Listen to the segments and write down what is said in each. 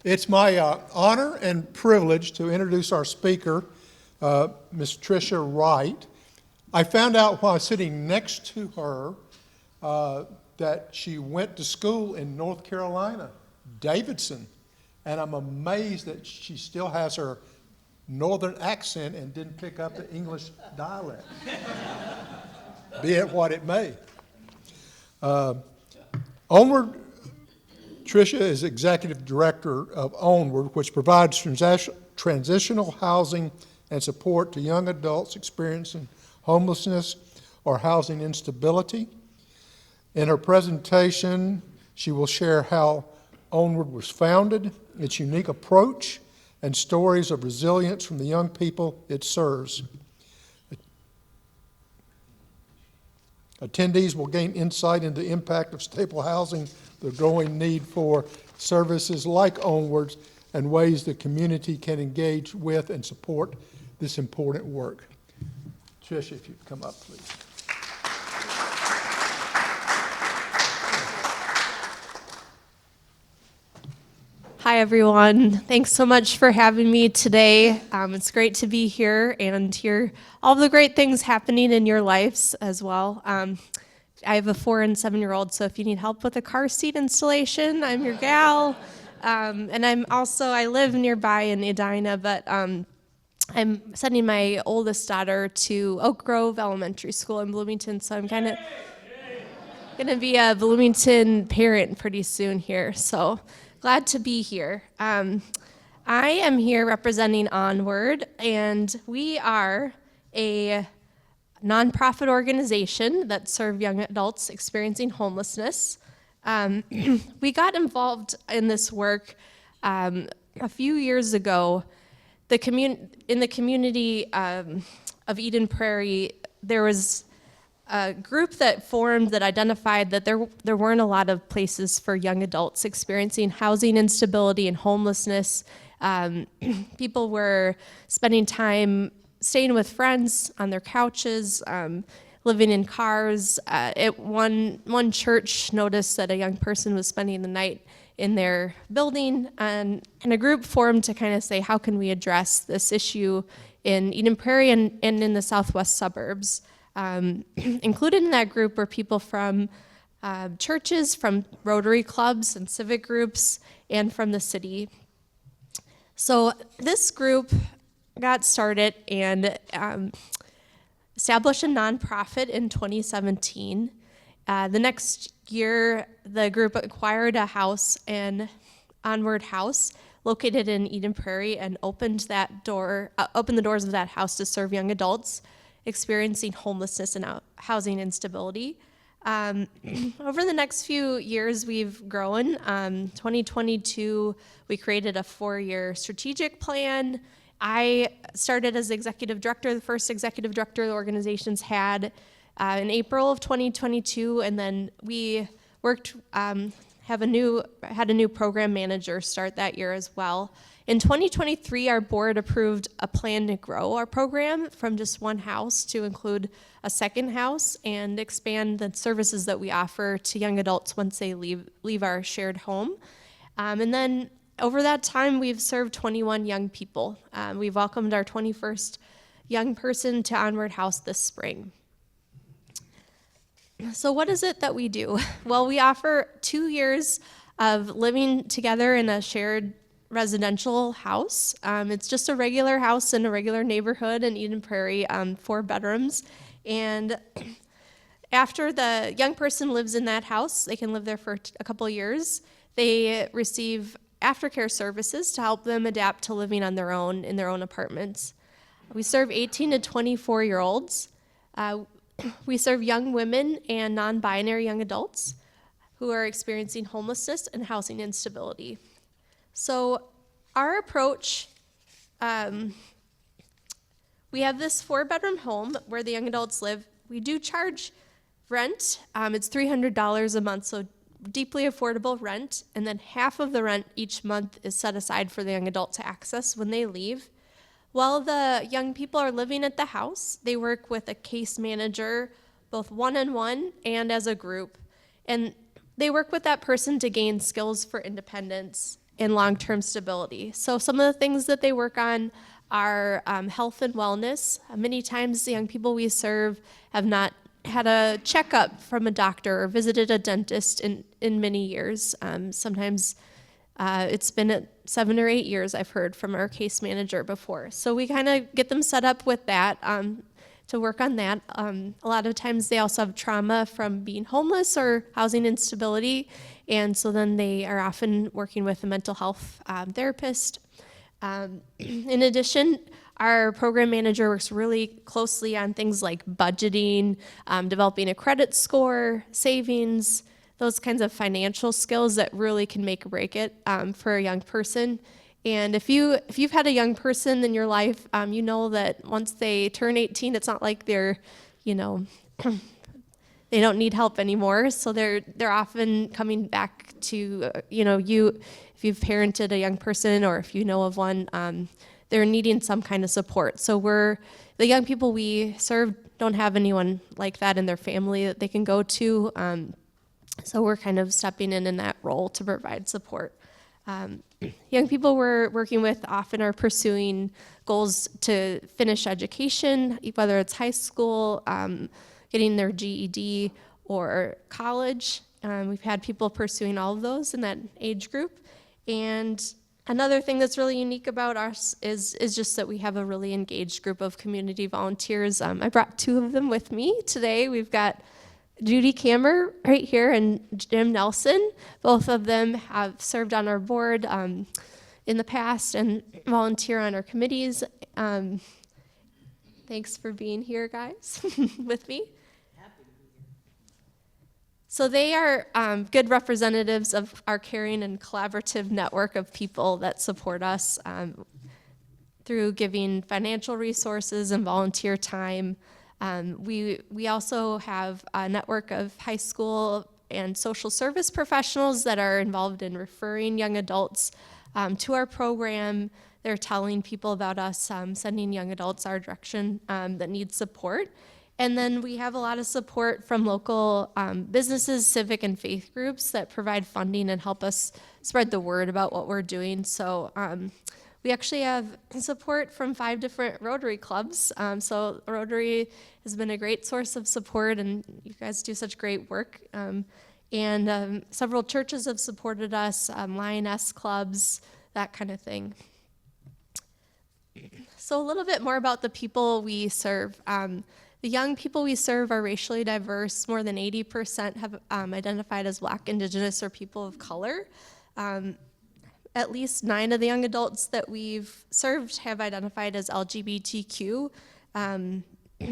It's my honor and privilege to introduce our speaker, Ms. Tricia Wright. I found out while sitting next to her that she went to school in North Carolina, Davidson, and I'm amazed that she still has her northern accent and didn't pick up the English dialect, be it what it may. Onward, Tricia is Executive Director of Onward, which provides transitional housing and support to young adults experiencing homelessness or housing instability. In her presentation, she will share how Onward was founded, its unique approach, and stories of resilience from the young people it serves. Attendees will gain insight into the impact of stable housing, the growing need for services like Onward's, and ways the community can engage with and support this important work. Tricia, if you'd come up, please. Hi, everyone. Thanks so much for having me today. It's great to be here and hear all the great things happening in your lives as well. I have a 4- and 7-year-old, so if you need help with a car seat installation, I'm your gal. And I live nearby in Edina, but I'm sending my oldest daughter to Oak Grove Elementary School in Bloomington, so I'm kind of going to be a Bloomington parent pretty soon here. So glad to be here. I am here representing Onward, and we are a nonprofit organization that serves young adults experiencing homelessness. We got involved in this work a few years ago. In the community of Eden Prairie, there was a group that formed that identified that there weren't a lot of places for young adults experiencing housing instability and homelessness. People were spending time staying with friends on their couches, living in cars. One church noticed that a young person was spending the night in their building, and a group formed to kind of say, how can we address this issue in Eden Prairie and in the southwest suburbs? Included in that group were people from churches, from Rotary clubs and civic groups, and from the city. So this group got started and established a nonprofit in 2017. The next year, the group acquired a house, an Onward house, located in Eden Prairie, and opened the doors of that house to serve young adults experiencing homelessness and housing instability. Over the next few years, we've grown. 2022, we created a 4-year strategic plan. I started as executive director, the first executive director the organization's had in April of 2022, and then we worked, had a new program manager start that year as well. In 2023, our board approved a plan to grow our program from just one house to include a second house and expand the services that we offer to young adults once they leave our shared home. And then over that time, we've served 21 young people. We've welcomed our 21st young person to Onward House this spring. So what is it that we do? Well, we offer 2 years of living together in a shared residential house. It's just a regular house in a regular neighborhood in Eden Prairie, 4 bedrooms. And after the young person lives in that house, they can live there for a couple of years. They receive aftercare services to help them adapt to living on their own in their own apartments. We serve 18 to 24-year-olds. We serve young women and non-binary young adults who are experiencing homelessness and housing instability. So our approach, we have this 4-bedroom home where the young adults live. We do charge rent. It's $300 a month, so deeply affordable rent. And then half of the rent each month is set aside for the young adult to access when they leave. While the young people are living at the house, they work with a case manager, both one-on-one and as a group. And they work with that person to gain skills for independence and long-term stability. So some of the things that they work on are health and wellness. Many times the young people we serve have not had a checkup from a doctor or visited a dentist in many years. Sometimes it's been 7 or 8 years, I've heard from our case manager before. So we kind of get them set up with that to work on that. A lot of times they also have trauma from being homeless or housing instability, and so then they are often working with a mental health therapist. In addition, our program manager works really closely on things like budgeting, developing a credit score, savings, those kinds of financial skills that really can make or break it for a young person. And if you've had a young person in your life, you know that once they turn 18, it's not like they're, they don't need help anymore. So they're often coming back to you. If you've parented a young person or if you know of one, they're needing some kind of support. So the young people we serve don't have anyone like that in their family that they can go to. So we're kind of stepping in that role to provide support. Young people we're working with often are pursuing goals to finish education, whether it's high school, getting their GED, or college. We've had people pursuing all of those in that age group. And another thing that's really unique about us is just that we have a really engaged group of community volunteers. I brought 2 of them with me today. We've got Judy Kammer right here and Jim Nelson. Both of them have served on our board in the past and volunteer on our committees. Thanks for being here, guys, with me. So they are good representatives of our caring and collaborative network of people that support us through giving financial resources and volunteer time. We also have a network of high school and social service professionals that are involved in referring young adults to our program. They're telling people about us, sending young adults our direction that need support. And then we have a lot of support from local businesses, civic and faith groups that provide funding and help us spread the word about what we're doing. So we actually have support from 5 different Rotary clubs. So Rotary has been a great source of support, and you guys do such great work. And several churches have supported us, Lioness clubs, that kind of thing. So a little bit more about the people we serve. The young people we serve are racially diverse. More than 80% have identified as Black, Indigenous, or people of color. At least 9 of the young adults that we've served have identified as LGBTQ.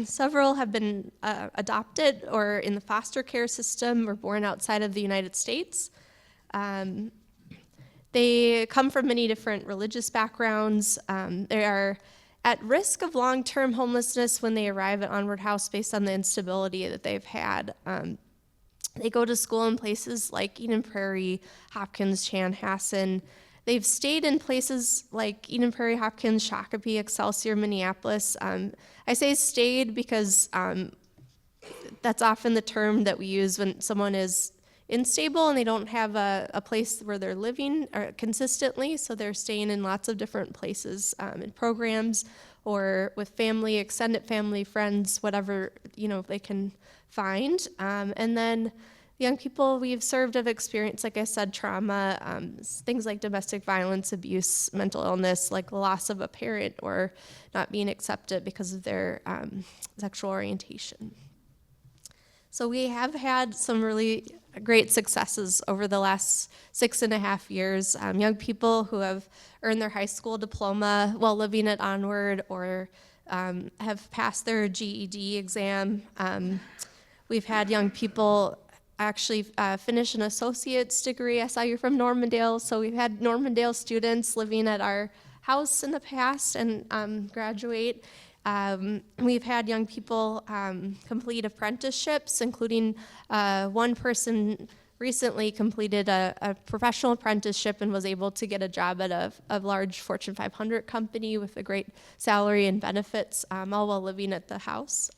Several have been adopted or in the foster care system or born outside of the United States. They come from many different religious backgrounds. They are at risk of long-term homelessness when they arrive at Onward House based on the instability that they've had. They go to school in places like Eden Prairie, Hopkins, Chanhassen. They've stayed in places like Eden Prairie, Hopkins, Shakopee, Excelsior, Minneapolis. I say stayed because that's often the term that we use when someone is unstable and they don't have a place where they're living consistently, so they're staying in lots of different places in programs or with family, extended family, friends, whatever they can find. And then young people we've served have experienced, like I said, trauma, things like domestic violence, abuse, mental illness, like the loss of a parent or not being accepted because of their sexual orientation. So we have had some really great successes over the last 6.5 years. Young people who have earned their high school diploma while living at Onward or have passed their GED exam. We've had young people actually finish an associate's degree. I saw you're from Normandale, so we've had Normandale students living at our house in the past and graduate. We've had young people complete apprenticeships, including one person recently completed a professional apprenticeship and was able to get a job at a large Fortune 500 company with a great salary and benefits, all while living at the house.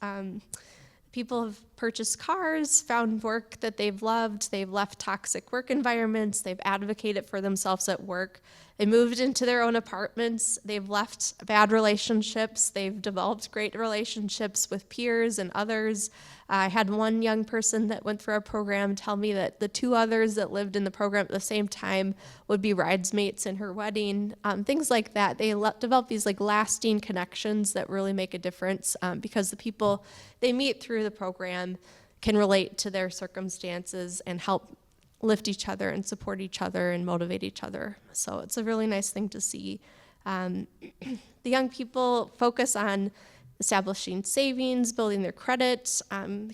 People have purchased cars, found work that they've loved, they've left toxic work environments, they've advocated for themselves at work, they moved into their own apartments, they've left bad relationships, they've developed great relationships with peers and others. I had one young person that went through our program tell me that the 2 others that lived in the program at the same time would be bridesmaids in her wedding, things like that. They develop these like lasting connections that really make a difference because the people they meet through the program can relate to their circumstances and help lift each other and support each other and motivate each other. So it's a really nice thing to see. The young people focus on establishing savings, building their credit,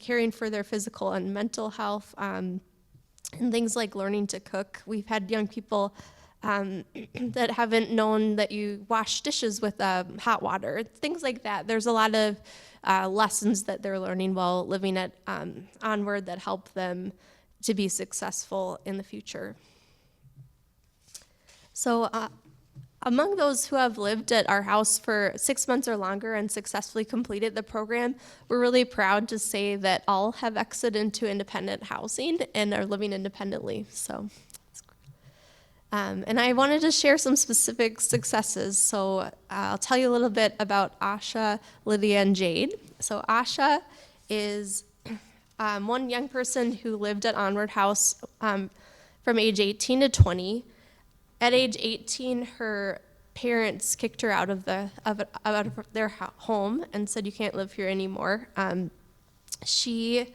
caring for their physical and mental health, and things like learning to cook. We've had young people that haven't known that you wash dishes with hot water, things like that. There's a lot of lessons that they're learning while living at Onward that help them to be successful in the future. So among those who have lived at our house for 6 months or longer and successfully completed the program, we're really proud to say that all have exited into independent housing and are living independently. So, and I wanted to share some specific successes. So I'll tell you a little bit about Asha, Lydia, and Jade. So Asha is one young person who lived at Onward House from age 18 to 20. At age 18, her parents kicked her out of their home and said, "You can't live here anymore." She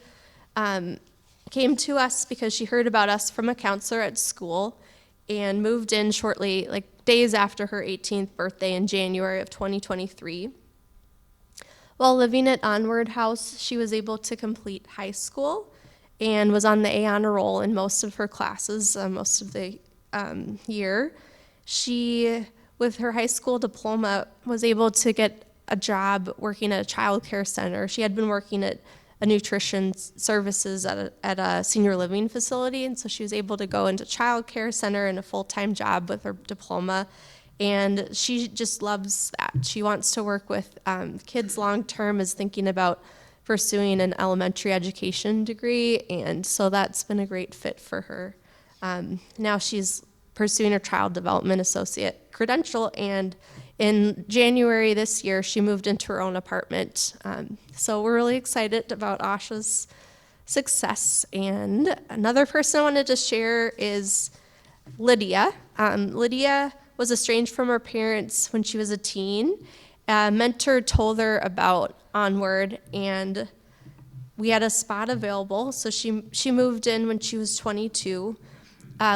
came to us because she heard about us from a counselor at school and moved in shortly, like days after her 18th birthday in January of 2023. While living at Onward House, she was able to complete high school and was on the A honor roll in most of her classes, most of the year. She, with her high school diploma, was able to get a job working at a child care center. She had been working at a nutrition services at a senior living facility, and so she was able to go into child care center in a full-time job with her diploma. And she just loves that. She wants to work with kids long-term, is thinking about pursuing an elementary education degree, and so that's been a great fit for her. Now she's pursuing her child development associate credential, and in January this year, she moved into her own apartment. So we're really excited about Asha's success. And another person I wanted to share is Lydia. Lydia was estranged from her parents when she was a teen. A mentor told her about Onward, and we had a spot available, so she moved in when she was 22.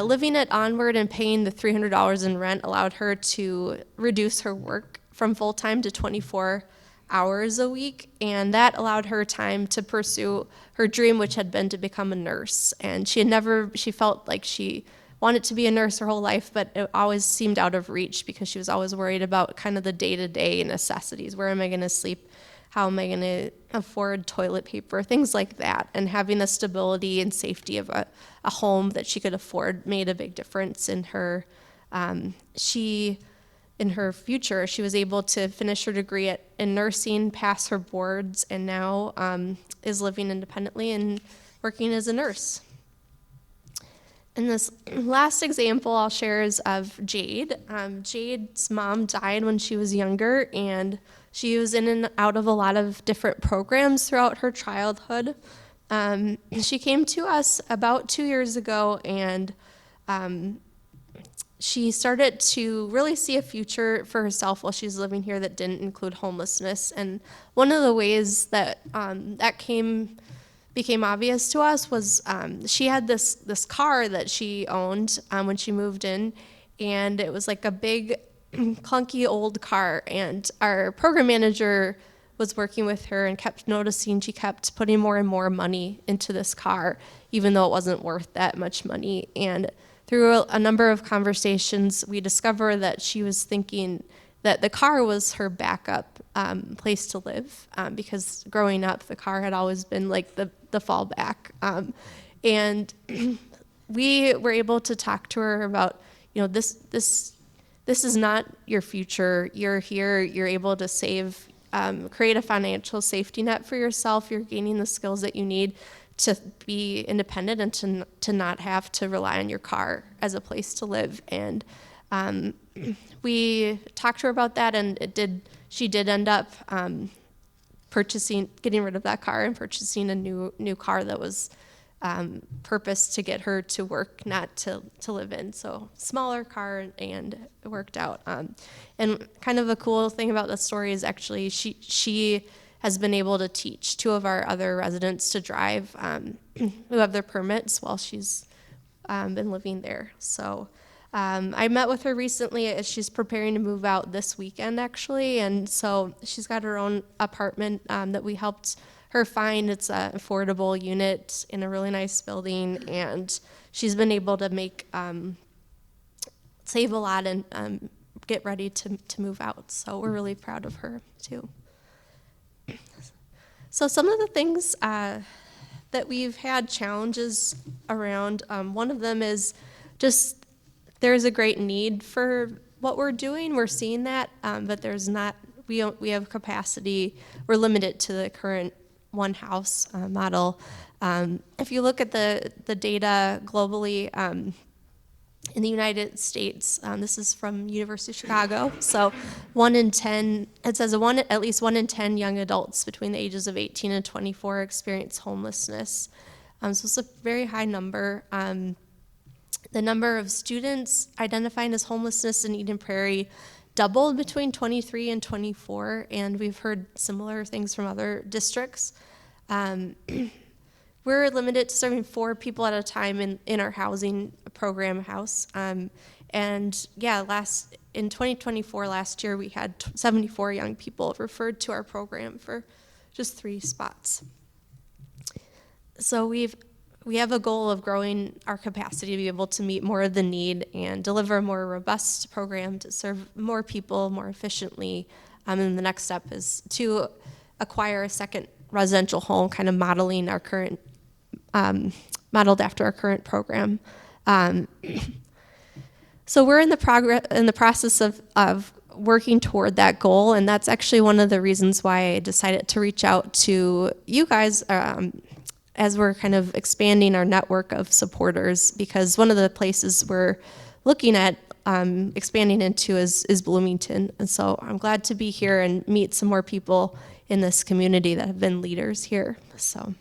Living at Onward and paying the $300 in rent allowed her to reduce her work from full-time to 24 hours a week, and that allowed her time to pursue her dream, which had been to become a nurse. And she felt like she wanted to be a nurse her whole life, but it always seemed out of reach because she was always worried about kind of the day-to-day necessities. Where am I going to sleep? How am I going to afford toilet paper? Things like that. And having the stability and safety of a home that she could afford made a big difference in her. In her future, she was able to finish her degree in nursing, pass her boards, and now is living independently and working as a nurse. And this last example I'll share is of Jade. Jade's mom died when she was younger, and she was in and out of a lot of different programs throughout her childhood. She came to us about 2 years ago, and she started to really see a future for herself while she was living here that didn't include homelessness. And one of the ways that became obvious to us was she had this car that she owned when she moved in, and it was like a big clunky old car, and our program manager was working with her and kept noticing she kept putting more and more money into this car, even though it wasn't worth that much money. And through a number of conversations, we discovered that she was thinking that the car was her backup place to live, because growing up, the car had always been like the fallback. And we were able to talk to her about, this is not your future. You're here, you're able to save create a financial safety net for yourself. You're gaining the skills that you need to be independent and to not have to rely on your car as a place to live. And we talked to her about that, and she did end up getting rid of that car and purchasing a new car that was purposed to get her to work, not to live in. So smaller car, and it worked out. And kind of a cool thing about the story is actually she has been able to teach two of our other residents to drive who have their permits while she's been living there. So I met with her recently as she's preparing to move out this weekend, actually. And so she's got her own apartment that we helped her find. It's an affordable unit in a really nice building, and she's been able to save a lot and get ready to move out. So we're really proud of her too. So some of the things that we've had challenges around, one of them is just there's a great need for what we're doing. We're seeing that, but we have capacity. We're limited to the current one house model. If you look at the data globally, in the United States, this is from University of Chicago, so 1 in 10, it says at least 1 in 10 young adults between the ages of 18 and 24 experience homelessness. So it's a very high number. The number of students identifying as homelessness in Eden Prairie doubled between 23 and 24, and we've heard similar things from other districts. We're limited to serving 4 people at a time in our housing program house. In 2024, last year, we had 74 young people referred to our program for just 3 spots. So we have a goal of growing our capacity to be able to meet more of the need and deliver a more robust program to serve more people more efficiently. And the next step is to acquire a second residential home, kind of modeled after our current program. So we're in the process of working toward that goal, and that's actually one of the reasons why I decided to reach out to you guys as we're kind of expanding our network of supporters, because one of the places we're looking at expanding into is Bloomington. And so I'm glad to be here and meet some more people in this community that have been leaders here. So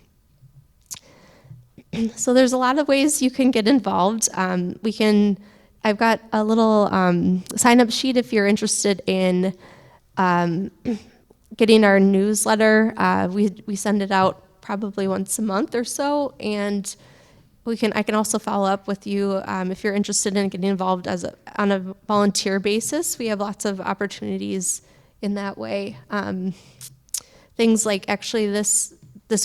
there's a lot of ways you can get involved. I've got a little sign-up sheet if you're interested in getting our newsletter. We send it out probably once a month or so, and I can also follow up with you if you're interested in getting involved on a volunteer basis. We have lots of opportunities in that way. Things like actually this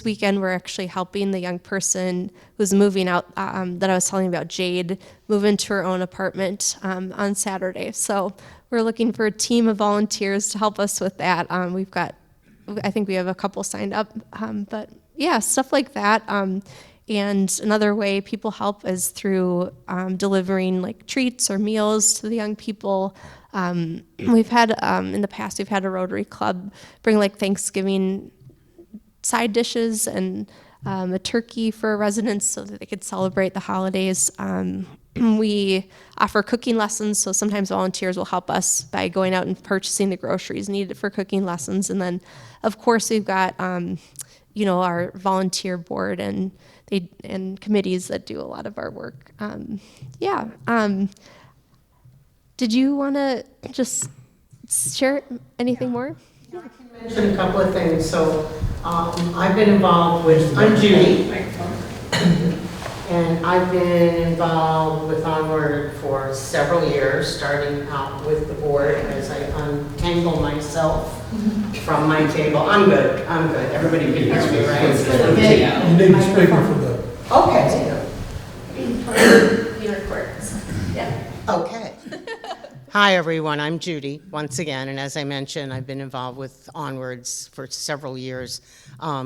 weekend, we're actually helping the young person who's moving out that I was telling you about, Jade, move into her own apartment on Saturday. So we're looking for a team of volunteers to help us with that. I think we have a couple signed up, but yeah, stuff like that. And another way people help is through delivering like treats or meals to the young people. We've had, in the past, we've had a Rotary Club bring like Thanksgiving side dishes and a turkey for residents so that they could celebrate the holidays. We offer cooking lessons, so sometimes volunteers will help us by going out and purchasing the groceries needed for cooking lessons. And then, of course, we've got our volunteer board and committees that do a lot of our work. Did you want to just share anything more? Yeah, I can mention a couple of things. So I've been involved I'm Judy, and I've been involved with Onward for several years, starting out with the board as I untangle myself from my table. I'm good. Everybody can hear me, right? You need a speaker for that. Okay. Yeah. Okay. Hi, everyone. I'm Judy, once again, and as I mentioned, I've been involved with Onwards for several years,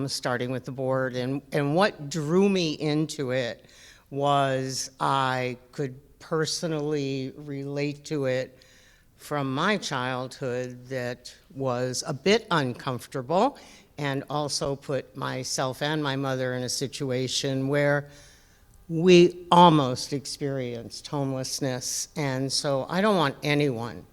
starting with the board, and what drew me into it was I could personally relate to it from my childhood that was a bit uncomfortable, and also put myself and my mother in a situation where we almost experienced homelessness. And so I don't want anyone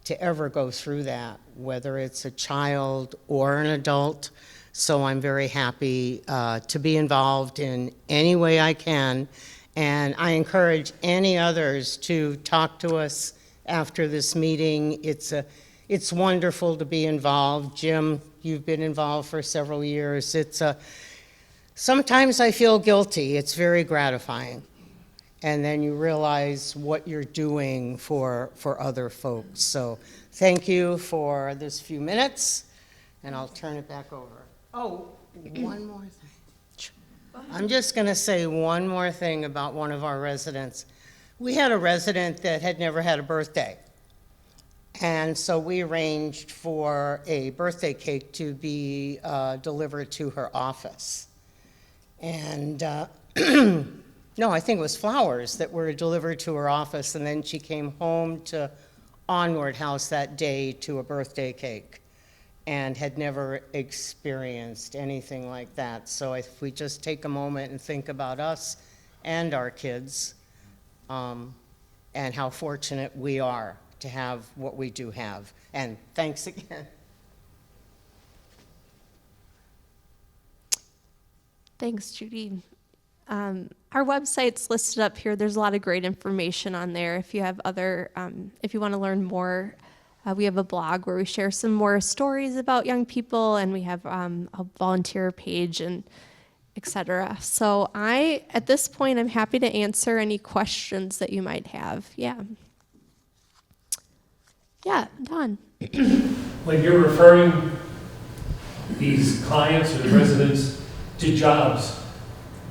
to ever go through that, whether it's a child or an adult. So I'm very happy to be involved in any way I can. And I encourage any others to talk to us after this meeting. It's wonderful to be involved. Jim, you've been involved for several years. Sometimes I feel guilty. It's very gratifying. And then you realize what you're doing for other folks. So thank you for this few minutes, and I'll turn it back over. Oh, one more thing. I'm just going to say one more thing about one of our residents. We had a resident that had never had a birthday. And so we arranged for a birthday cake to be delivered to her office. And no, I think it was flowers that were delivered to her office, and then she came home to Onward House that day to a birthday cake and had never experienced anything like that. So if we just take a moment and think about us and our kids, and how fortunate we are to have what we do have. And thanks again. Thanks, Judy. Our website's listed up here. There's a lot of great information on there. If you have if you want to learn more, we have a blog where we share some more stories about young people, and we have a volunteer page and etc. So at this point, I'm happy to answer any questions that you might have. Yeah, Don. When you're referring these clients or the residents to jobs,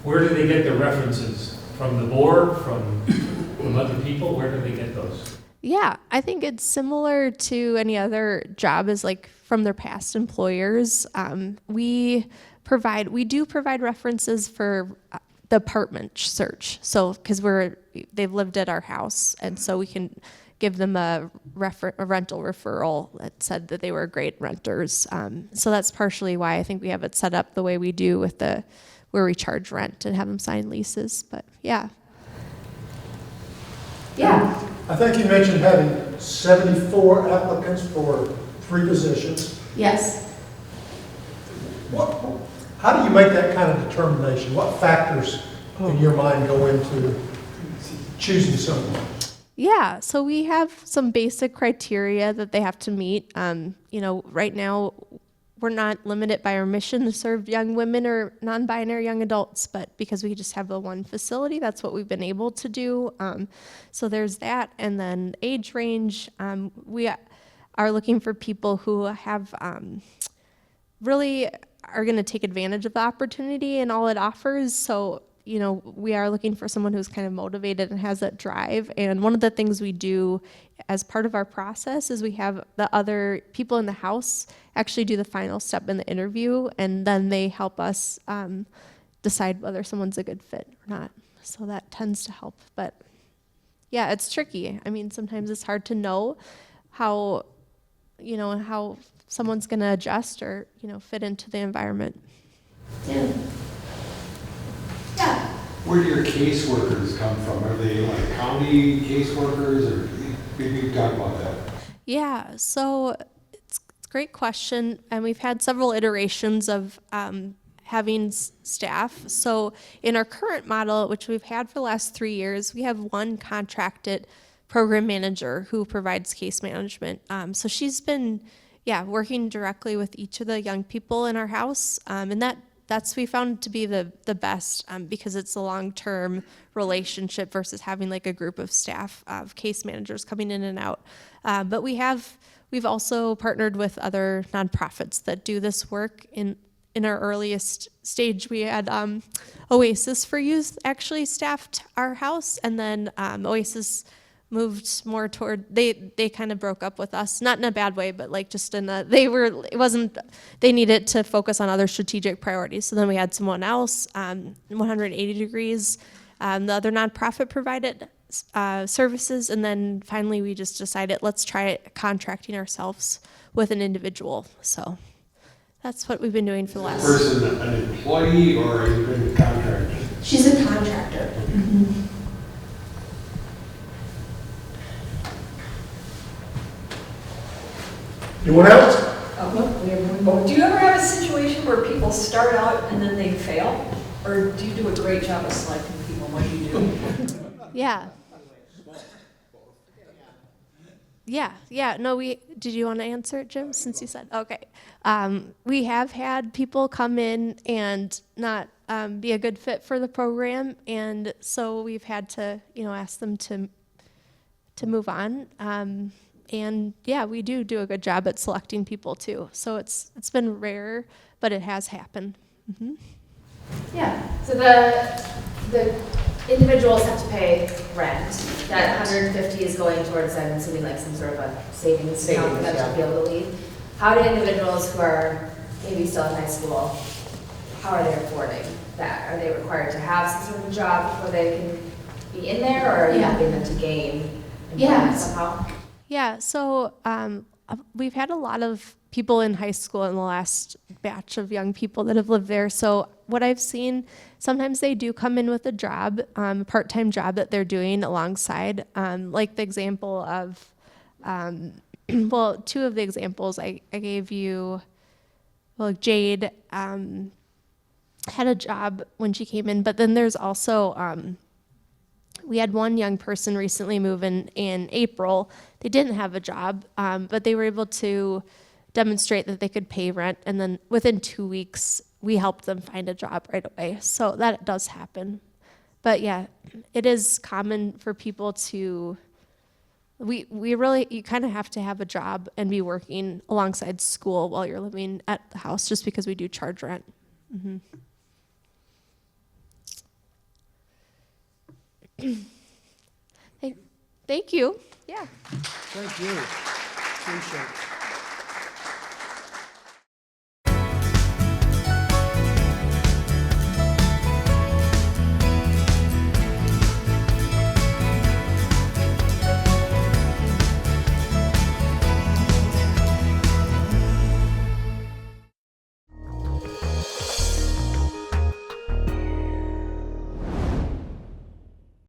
where do they get their references? From the board, from other people? Where do they get those? Yeah, I think it's similar to any other job, is like from their past employers. We do provide references for the apartment search. So, because they've lived at our house, and so we can give them a rental referral that said that they were great renters. So that's partially why I think we have it set up the way we do with where we charge rent and have them sign leases. But yeah. I think you mentioned having 74 applicants for 3 positions. Yes. How do you make that kind of determination? What factors in your mind go into choosing someone? Yeah, so we have some basic criteria that they have to meet. Right now, we're not limited by our mission to serve young women or non-binary young adults, but because we just have the one facility, that's what we've been able to do. So there's that, and then age range. We are looking for people who have really are going to take advantage of the opportunity and all it offers. So we are looking for someone who's kind of motivated and has that drive. And one of the things we do as part of our process is we have the other people in the house actually do the final step in the interview, and then they help us decide whether someone's a good fit or not. So that tends to help. But yeah, it's tricky. I mean, sometimes it's hard to know how someone's going to adjust or, fit into the environment. Yeah. Where do your caseworkers come from? Are they like county caseworkers, or maybe you talk about that? Yeah, so it's a great question, and we've had several iterations of having staff. So in our current model, which we've had for the last 3 years, we have one contracted program manager who provides case management. So she's been, working directly with each of the young people in our house, and that's we found to be the best because it's a long-term relationship versus having like a group of staff of case managers coming in and out. But we've also partnered with other nonprofits that do this work. In our earliest stage, we had Oasis for Youth actually staffed our house, and then Oasis moved more toward, they kind of broke up with us, not in a bad way, but like just they needed to focus on other strategic priorities. So then we had someone else, 180 Degrees, the other nonprofit provided services, and then finally we just decided let's try contracting ourselves with an individual. So that's what we've been doing for the last. Person, an employee or an independent contractor? She's a contractor. Anyone else? Do you ever have a situation where people start out and then they fail? Or do you do a great job of selecting people? What do you do? Yeah. Yeah. No, did you want to answer it, Jim, since you said? Okay. We have had people come in and not be a good fit for the program, and so we've had to, ask them to move on. And yeah, we do a good job at selecting people too. So it's been rare, but it has happened. Mm-hmm. Yeah, so the individuals have to pay rent. That 150 is going towards, I'm assuming, like some sort of a savings account for them to be able to leave. How do individuals who are maybe still in high school, how are they affording that? Are they required to have some sort of job before they can be in there, or are you helping them to gain employment somehow? Yeah, so we've had a lot of people in high school in the last batch of young people that have lived there. So what I've seen, sometimes they do come in with a job, part-time job that they're doing alongside. Like the example of, well, two of the examples I gave you, well, Jade had a job when she came in, but then there's also, we had one young person recently move in April. They didn't have a job, but they were able to demonstrate that they could pay rent, and then within 2 weeks, we helped them find a job right away. So that does happen. But yeah, it is common for people to, you kind of have to have a job and be working alongside school while you're living at the house, just because we do charge rent. Mm-hmm. Thank you. Yeah. Thank you. Appreciate it.